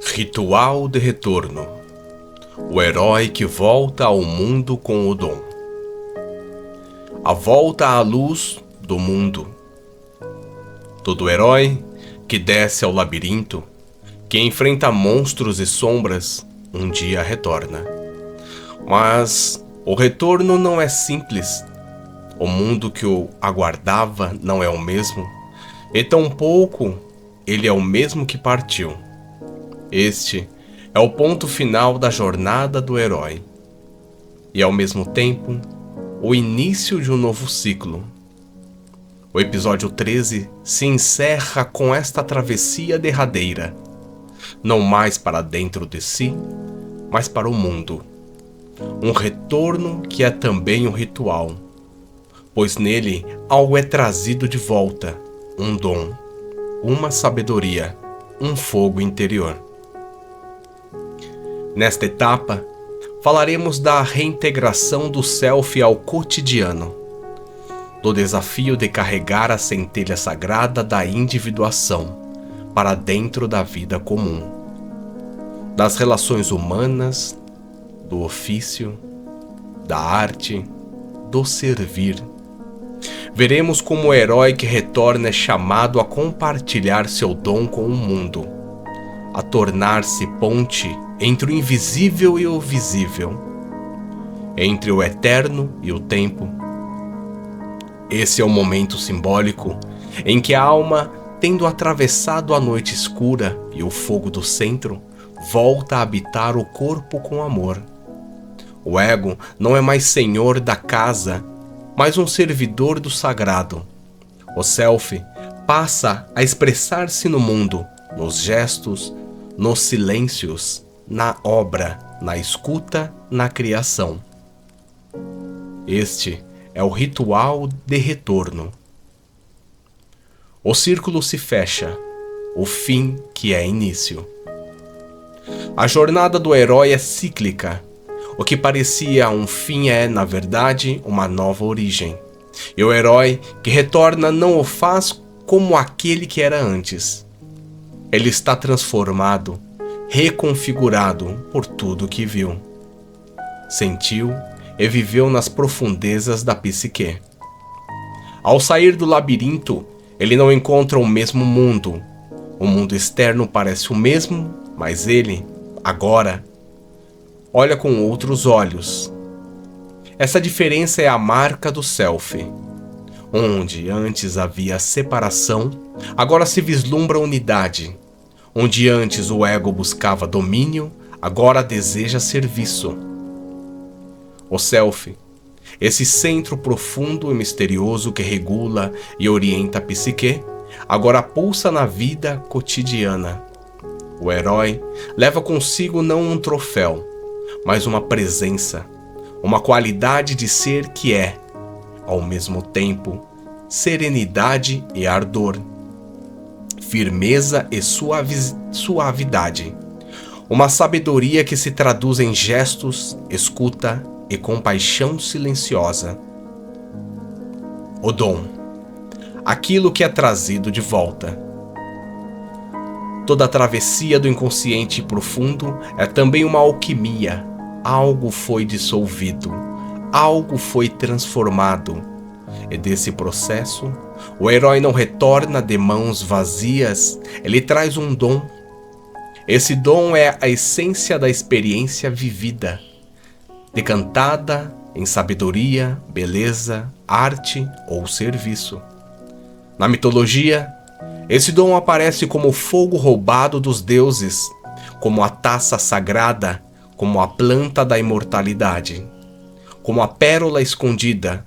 Ritual de retorno. O herói que volta ao mundo com o dom. A volta à luz do mundo. Todo herói que desce ao labirinto, que enfrenta monstros e sombras, um dia retorna. Mas o retorno não é simples. O mundo que o aguardava não é o mesmo, e tampouco ele é o mesmo que partiu. Este é o ponto final da jornada do herói, e ao mesmo tempo, o início de um novo ciclo. O episódio 13 se encerra com esta travessia derradeira, não mais para dentro de si, mas para o mundo. Um retorno que é também um ritual, pois nele algo é trazido de volta, um dom, uma sabedoria, um fogo interior. Nesta etapa, falaremos da reintegração do self ao cotidiano, do desafio de carregar a centelha sagrada da individuação para dentro da vida comum, das relações humanas, do ofício, da arte, do servir. Veremos como o herói que retorna é chamado a compartilhar seu dom com o mundo, a tornar-se ponte entre o invisível e o visível, entre o eterno e o tempo. Esse é o momento simbólico em que a alma, tendo atravessado a noite escura e o fogo do centro, volta a habitar o corpo com amor. O ego não é mais senhor da casa, mas um servidor do sagrado. O self passa a expressar-se no mundo, nos gestos, nos silêncios, na obra, na escuta, na criação. Este é o ritual de retorno. O círculo se fecha, o fim que é início. A jornada do herói é cíclica. O que parecia um fim é, na verdade, uma nova origem. E o herói que retorna não o faz como aquele que era antes. Ele está transformado, reconfigurado por tudo que viu, sentiu e viveu nas profundezas da psique. Ao sair do labirinto, ele não encontra o mesmo mundo. O mundo externo parece o mesmo, mas ele, agora, olha com outros olhos. Essa diferença é a marca do self. Onde antes havia separação, agora se vislumbra unidade. Onde antes o ego buscava domínio, agora deseja serviço. O self, esse centro profundo e misterioso que regula e orienta a psique, agora pulsa na vida cotidiana. O herói leva consigo não um troféu, mas uma presença, uma qualidade de ser que é, ao mesmo tempo, serenidade e ardor, firmeza e suavidade, uma sabedoria que se traduz em gestos, escuta e compaixão silenciosa. O dom, aquilo que é trazido de volta. Toda a travessia do inconsciente profundo é também uma alquimia. Algo foi dissolvido, algo foi transformado. E desse processo, o herói não retorna de mãos vazias, ele traz um dom. Esse dom é a essência da experiência vivida, decantada em sabedoria, beleza, arte ou serviço. Na mitologia, esse dom aparece como o fogo roubado dos deuses, como a taça sagrada, como a planta da imortalidade, como a pérola escondida.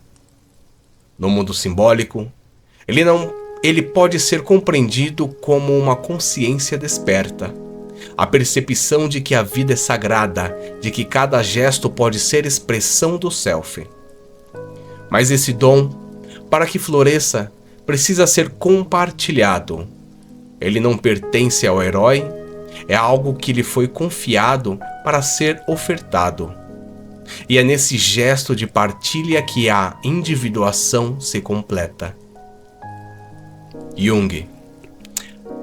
No mundo simbólico, ele pode ser compreendido como uma consciência desperta, a percepção de que a vida é sagrada, de que cada gesto pode ser expressão do self. Mas esse dom, para que floresça, precisa ser compartilhado. Ele não pertence ao herói, é algo que lhe foi confiado para ser ofertado. E é nesse gesto de partilha que a individuação se completa. Jung.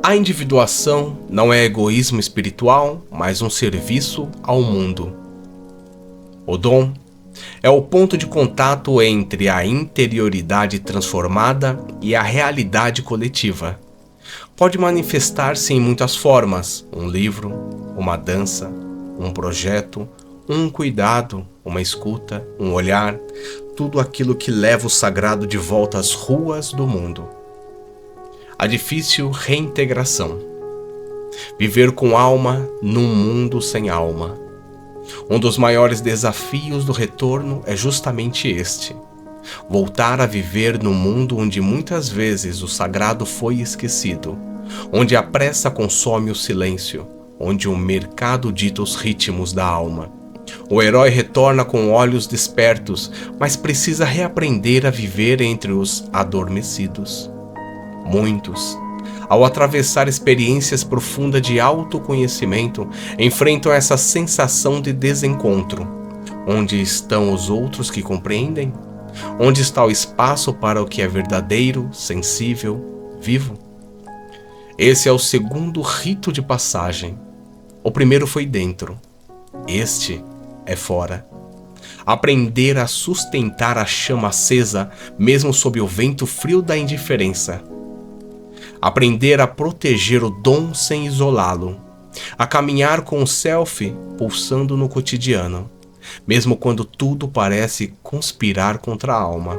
A individuação não é egoísmo espiritual, mas um serviço ao mundo. O dom é o ponto de contato entre a interioridade transformada e a realidade coletiva. Pode manifestar-se em muitas formas: um livro, uma dança, um projeto, um cuidado, uma escuta, um olhar, tudo aquilo que leva o sagrado de volta às ruas do mundo. A difícil reintegração. Viver com alma num mundo sem alma. Um dos maiores desafios do retorno é justamente este: voltar a viver num mundo onde muitas vezes o sagrado foi esquecido, onde a pressa consome o silêncio, onde o mercado dita os ritmos da alma. O herói retorna com olhos despertos, mas precisa reaprender a viver entre os adormecidos. Muitos, ao atravessar experiências profundas de autoconhecimento, enfrentam essa sensação de desencontro. Onde estão os outros que compreendem? Onde está o espaço para o que é verdadeiro, sensível, vivo? Esse é o segundo rito de passagem. O primeiro foi dentro. Este é fora. Aprender a sustentar a chama acesa, mesmo sob o vento frio da indiferença. Aprender a proteger o dom sem isolá-lo. A caminhar com o self pulsando no cotidiano, mesmo quando tudo parece conspirar contra a alma.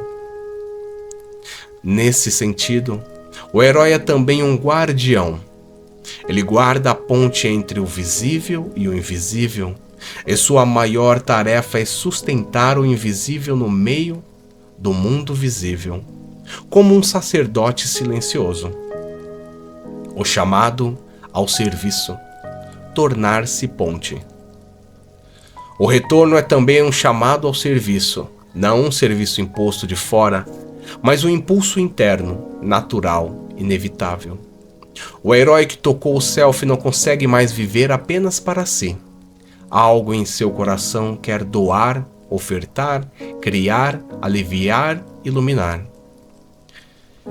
Nesse sentido, o herói é também um guardião. Ele guarda a ponte entre o visível e o invisível, e sua maior tarefa é sustentar o invisível no meio do mundo visível, como um sacerdote silencioso. O chamado ao serviço, tornar-se ponte. O retorno é também um chamado ao serviço, não um serviço imposto de fora, mas um impulso interno, natural, inevitável. O herói que tocou o self não consegue mais viver apenas para si. Algo em seu coração quer doar, ofertar, criar, aliviar, iluminar.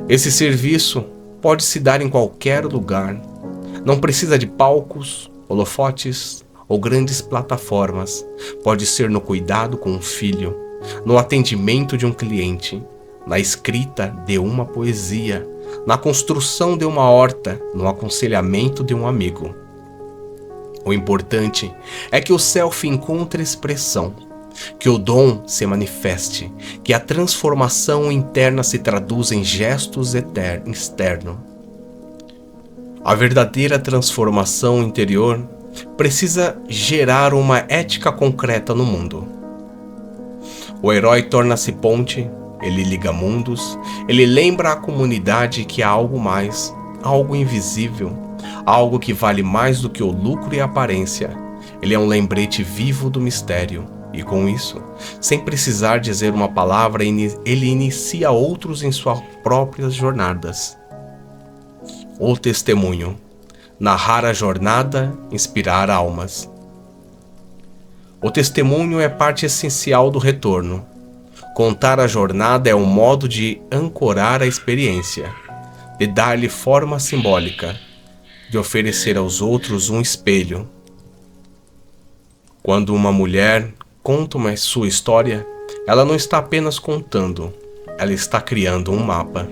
Esse serviço pode se dar em qualquer lugar. Não precisa de palcos, holofotes ou grandes plataformas. Pode ser no cuidado com um filho, no atendimento de um cliente, na escrita de uma poesia, na construção de uma horta, no aconselhamento de um amigo. O importante é que o self encontre expressão, que o dom se manifeste, que a transformação interna se traduza em gestos externos. A verdadeira transformação interior precisa gerar uma ética concreta no mundo. O herói torna-se ponte, ele liga mundos, ele lembra à comunidade que há algo mais, algo invisível, algo que vale mais do que o lucro e a aparência. Ele é um lembrete vivo do mistério, e com isso, sem precisar dizer uma palavra, ele inicia outros em suas próprias jornadas. O testemunho. Narrar a jornada, inspirar almas. O testemunho é parte essencial do retorno. Contar a jornada é um modo de ancorar a experiência, de dar-lhe forma simbólica, de oferecer aos outros um espelho. Quando uma mulher conta sua história, ela não está apenas contando, ela está criando um mapa.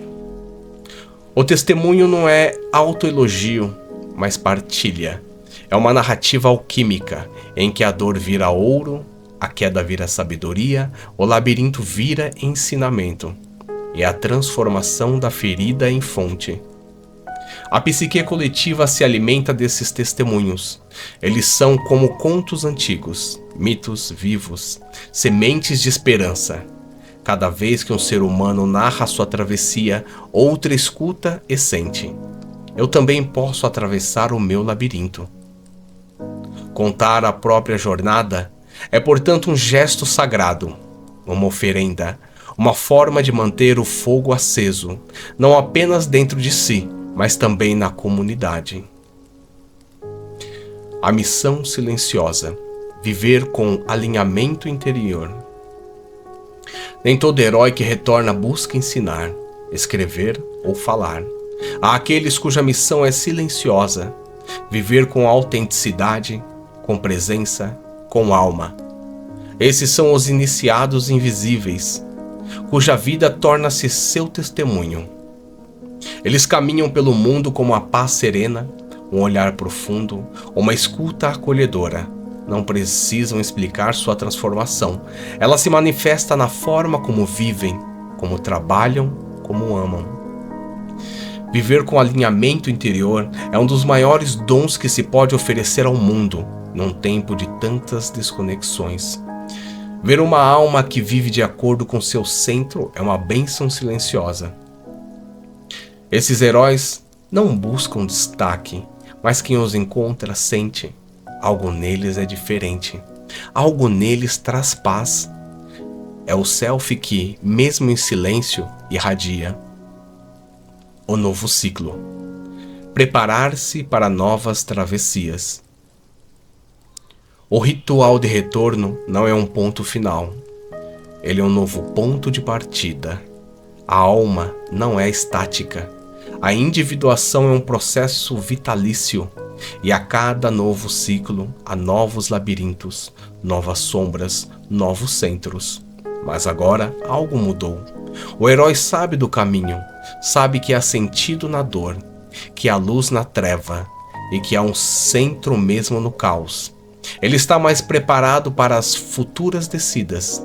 O testemunho não é autoelogio, mas partilha. É uma narrativa alquímica, em que a dor vira ouro, a queda vira sabedoria, o labirinto vira ensinamento. É a transformação da ferida em fonte. A psique coletiva se alimenta desses testemunhos. Eles são como contos antigos, mitos vivos, sementes de esperança. Cada vez que um ser humano narra sua travessia, outra escuta e sente: eu também posso atravessar o meu labirinto. Contar a própria jornada é, portanto, um gesto sagrado, uma oferenda, uma forma de manter o fogo aceso, não apenas dentro de si, mas também na comunidade. A missão silenciosa: viver com alinhamento interior. Nem todo herói que retorna busca ensinar, escrever ou falar. Há aqueles cuja missão é silenciosa, viver com autenticidade, com presença, com alma. Esses são os iniciados invisíveis, cuja vida torna-se seu testemunho. Eles caminham pelo mundo com uma paz serena, um olhar profundo, uma escuta acolhedora. Não precisam explicar sua transformação. Ela se manifesta na forma como vivem, como trabalham, como amam. Viver com alinhamento interior é um dos maiores dons que se pode oferecer ao mundo, num tempo de tantas desconexões. Ver uma alma que vive de acordo com seu centro é uma bênção silenciosa. Esses heróis não buscam destaque, mas quem os encontra sente. Algo neles é diferente. Algo neles traz paz. É o self que, mesmo em silêncio, irradia. O novo ciclo. Preparar-se para novas travessias. O ritual de retorno não é um ponto final. Ele é um novo ponto de partida. A alma não é estática. A individuação é um processo vitalício. E a cada novo ciclo, há novos labirintos, novas sombras, novos centros. Mas agora algo mudou. O herói sabe do caminho, sabe que há sentido na dor, que há luz na treva e que há um centro mesmo no caos. Ele está mais preparado para as futuras descidas.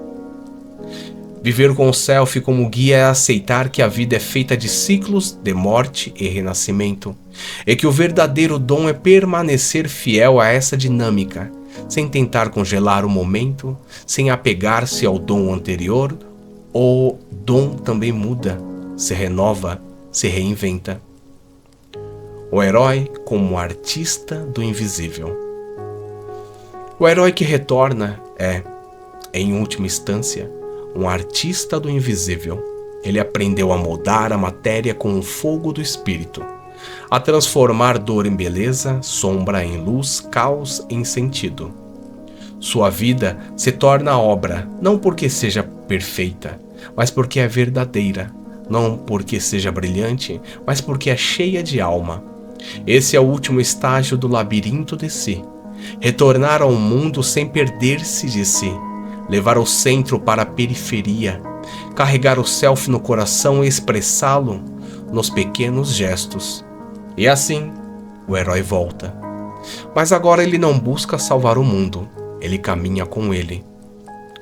Viver com o self como guia é aceitar que a vida é feita de ciclos de morte e renascimento, e que o verdadeiro dom é permanecer fiel a essa dinâmica, sem tentar congelar o momento, sem apegar-se ao dom anterior. O dom também muda, se renova, se reinventa. O herói como artista do invisível. O herói que retorna é, em última instância, um artista do invisível. Ele aprendeu a moldar a matéria com o fogo do espírito, a transformar dor em beleza, sombra em luz, caos em sentido. Sua vida se torna obra, não porque seja perfeita, mas porque é verdadeira, não porque seja brilhante, mas porque é cheia de alma. Esse é o último estágio do labirinto de si. Retornar ao mundo sem perder-se de si, levar o centro para a periferia, carregar o self no coração e expressá-lo nos pequenos gestos. E assim, o herói volta. Mas agora ele não busca salvar o mundo, ele caminha com ele.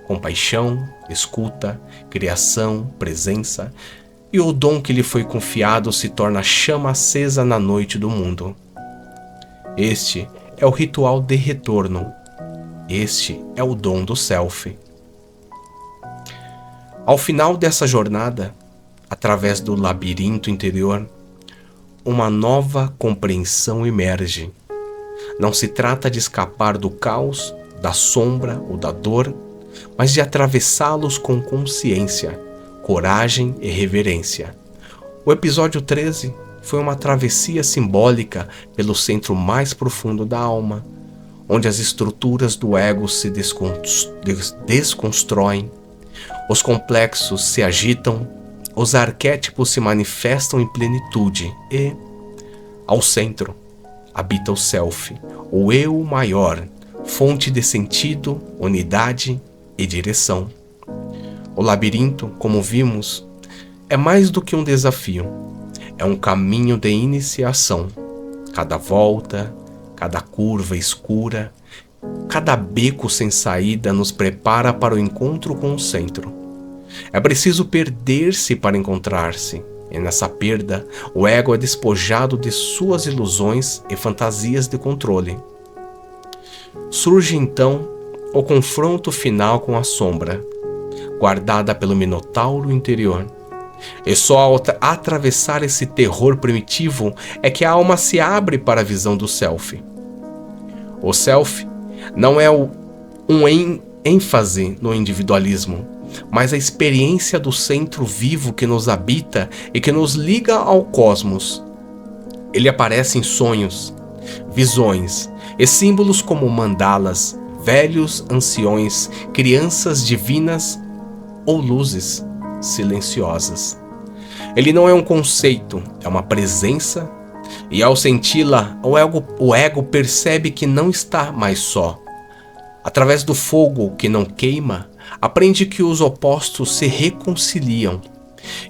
Compaixão, escuta, criação, presença, e o dom que lhe foi confiado se torna chama acesa na noite do mundo. Este é o ritual de retorno. Este é o dom do self. Ao final dessa jornada, através do labirinto interior, uma nova compreensão emerge. Não se trata de escapar do caos, da sombra ou da dor, mas de atravessá-los com consciência, coragem e reverência. O episódio 13 foi uma travessia simbólica pelo centro mais profundo da alma, onde as estruturas do ego se desconstroem, os complexos se agitam, os arquétipos se manifestam em plenitude e, ao centro, habita o self, o eu maior, fonte de sentido, unidade e direção. O labirinto, como vimos, é mais do que um desafio. É um caminho de iniciação. Cada volta, cada curva escura, cada beco sem saída nos prepara para o encontro com o centro. É preciso perder-se para encontrar-se, e nessa perda, o ego é despojado de suas ilusões e fantasias de controle. Surge então o confronto final com a sombra, guardada pelo minotauro interior. E só ao atravessar esse terror primitivo é que a alma se abre para a visão do self. O self não é um ênfase no individualismo, mas a experiência do centro vivo que nos habita e que nos liga ao cosmos. Ele aparece em sonhos, visões e símbolos como mandalas, velhos anciões, crianças divinas ou luzes silenciosas. Ele não é um conceito, é uma presença, e ao senti-la, o ego percebe que não está mais só. Através do fogo que não queima, aprende que os opostos se reconciliam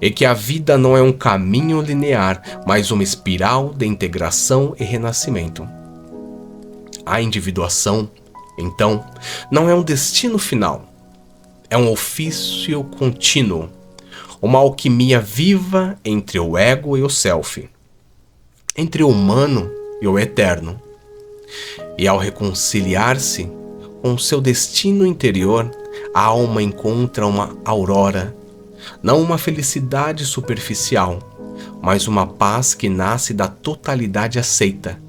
e que a vida não é um caminho linear, mas uma espiral de integração e renascimento. A individuação, então, não é um destino final, é um ofício contínuo, uma alquimia viva entre o ego e o self, entre o humano e o eterno. E ao reconciliar-se com seu destino interior, a alma encontra uma aurora, não uma felicidade superficial, mas uma paz que nasce da totalidade aceita,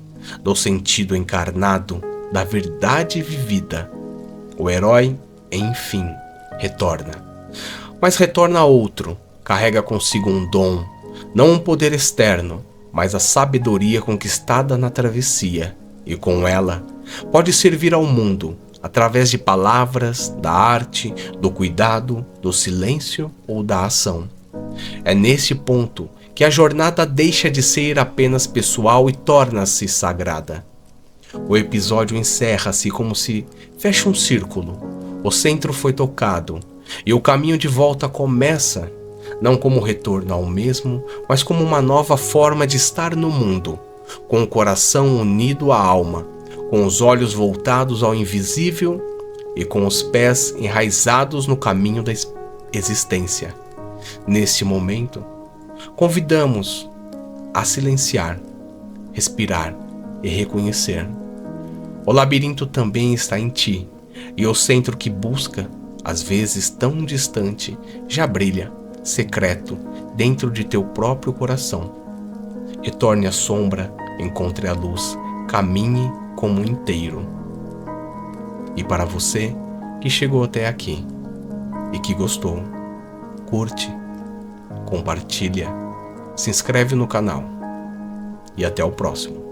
do sentido encarnado, da verdade vivida. O herói, enfim, retorna. Mas retorna outro, carrega consigo um dom, não um poder externo, mas a sabedoria conquistada na travessia, e com ela pode servir ao mundo, através de palavras, da arte, do cuidado, do silêncio ou da ação. É neste ponto que a jornada deixa de ser apenas pessoal e torna-se sagrada. O episódio encerra-se como se fecha um círculo. O centro foi tocado e o caminho de volta começa, não como retorno ao mesmo, mas como uma nova forma de estar no mundo, com o coração unido à alma, com os olhos voltados ao invisível e com os pés enraizados no caminho da existência. Neste momento, convidamos a silenciar, respirar e reconhecer. O labirinto também está em ti, e o centro que busca, às vezes tão distante, já brilha, secreto, dentro de teu próprio coração. Retorne à sombra, encontre a luz, caminhe como inteiro. E para você que chegou até aqui e que gostou, curte, compartilha, se inscreve no canal e até o próximo.